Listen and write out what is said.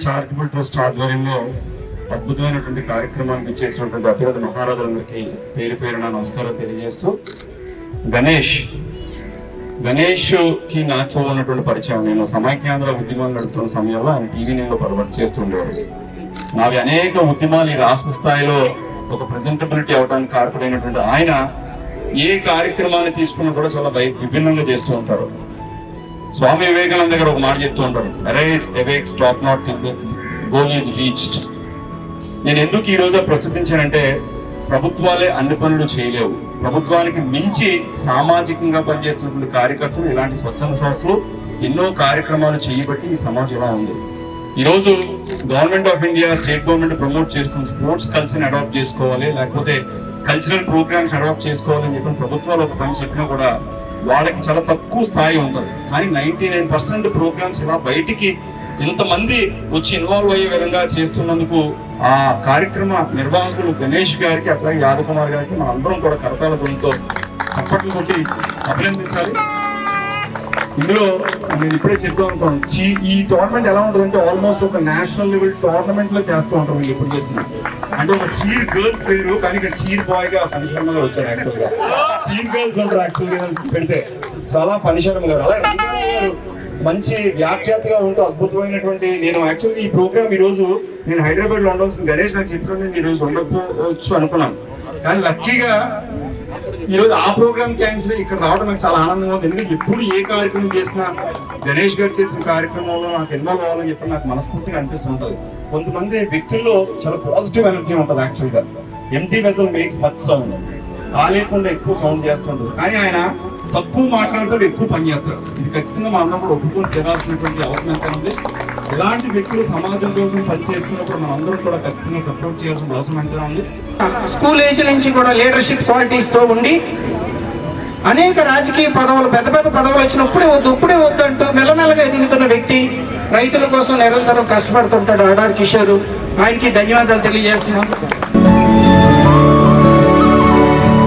Charitable trust ఆధ్వర్యంలో అద్భుతమైనటువంటి కార్యక్రమానికి ఇచ్చేసినటువంటి అతిరథ మహారాజులందరికీ పేరు పేరున నమస్కారం తెలియజేస్తూ, గణేష్ కి నాకు ఉన్నటువంటి పరిచయం, నేను సమైక్యాంధ్ర ఉద్యమాలు నడుపుతున్న సమయంలో ఆయన టీవీ నేను వర్క్ చేస్తుండేవారు. నావి అనేక ఉద్యమాలు ఈ రాష్ట్ర స్థాయిలో ఒక ప్రెజెంటబిలిటీ అవడానికి కారకుడైనటువంటి ఆయన ఏ కార్యక్రమాన్ని తీసుకున్నా కూడా చాలా విభిన్నంగా చేస్తూ ఉంటారు. స్వామి వివేకానంద దగ్గర ఒక మాట చెప్తూ ఉంటారు, arise awake stop not goal is reached. నేను ఎందుకు ఈ రోజు ప్రస్తుతించానంటే, ప్రభుత్వాలే అన్ని పనులు చేయలేవు. ప్రభుత్వానికి మించి సామాజికంగా పనిచేస్తున్నటువంటి కార్యకర్తలు, ఇలాంటి స్వచ్ఛంద సంస్థలు ఎన్నో కార్యక్రమాలు చేయబట్టి ఈ సమాజం ఇలా ఉంది. ఈరోజు government of India, state government promote చేస్తున్న స్పోర్ట్స్ కల్చర్ని అడాప్ట్ చేసుకోవాలి, లేకపోతే కల్చరల్ ప్రోగ్రామ్స్ అడాప్ట్ చేసుకోవాలి అని చెప్పిన ప్రభుత్వాలు ఒక పని చెప్పినా కూడా వాళ్ళకి చాలా తక్కువ స్థాయి ఉంటుంది. కానీ 99% ప్రోగ్రామ్స్ ఇలా బయటికి ఇంతమంది వచ్చి ఇన్వాల్వ్ అయ్యే విధంగా చేస్తున్నందుకు ఆ కార్యక్రమ నిర్వాహకులు గణేష్ గారికి, అట్లాగే యాదవ్ కుమార్ గారికి మనందరం కూడా కరతాళ ధ్వనితో చప్పట్లు కొట్టి అభినందించాలి. ఇందులో నేను ఇప్పుడే చెప్తాను అనుకోండి, ఈ టోర్నమెంట్ ఎలా ఉంటుందంటే ఆల్మోస్ట్ ఒక నేషనల్ లెవెల్ టోర్నమెంట్ లో చేస్తూ ఉంటాం. వీళ్ళు ఎప్పుడు చేసిన అంటే ఒక చీర్ గర్ల్స్ వేరు, కానీ ఇక్కడ చీర్ బాయ్ గా ఫనిశర్మ గారు వచ్చారు. యాక్చువల్ గా చీర్ గర్ల్స్ ఉంటారు యాక్చువల్ గా పెడితే చాలా ఫనిశర్మ గారు. అలాగే గారు మంచి వ్యాఖ్యాతగా ఉంటూ అద్భుతమైనటువంటి, నేను యాక్చువల్గా ఈ ప్రోగ్రామ్ ఈ రోజు నేను హైదరాబాద్ లో ఉండాల్సిన గణేష్ నాకు చెప్పిన నేను ఈ రోజు ఉండకపోవచ్చు అనుకున్నాను. కానీ లక్కీగా ఈ రోజు ఆ ప్రోగ్రామ్ క్యాన్సిల్ ఇక్కడ రావడం నాకు చాలా ఆనందంగా ఉంది. ఎందుకంటే ఎప్పుడు ఏ కార్యక్రమం చేసినా గణేష్ గారు చేసిన కార్యక్రమంలో నాకు ఇన్వాల్వ్ అవ్వాలని చెప్పి నాకు మనస్ఫూర్తిగా అనిపిస్తుంటది. కొంతమంది వ్యక్తుల్లో చాలా పాజిటివ్ ఎనర్జీ ఉంటుంది. యాక్చువల్గా empty vessel makes much sound, లేకుండా ఎక్కువ సౌండ్ చేస్తుంటారు. కానీ ఆయన తక్కువ మాట్లాడతాడు, ఎక్కువ పని చేస్తాడు. ఇది ఖచ్చితంగా మా అందరం కూడా ఒప్పుకొని తినాల్సినటువంటి అవసరం ఎంత ఉంది. ఇలాంటి వ్యక్తులు సమాజం కోసం పనిచేస్తున్నప్పుడు మనం అందరం కూడా ఖచ్చితంగా సపోర్ట్ చేయాల్సిన అవసరం ఎంత ఉంది. స్కూల్ ఏజ్ నుంచి కూడా లీడర్షిప్ క్వాలిటీస్ తో ఉండి అనేక రాజకీయ పదవులు, పెద్ద పెద్ద పదవులు వచ్చినప్పుడే వద్దు అంటూ మెల్లమెల్లగా ఎదుగుతున్న వ్యక్తి, రైతుల కోసం నిరంతరం కష్టపడుతుంటాడు ఆడార్ కిషోర్. ఆయనకి ధన్యవాదాలు తెలియజేస్తున్నాం.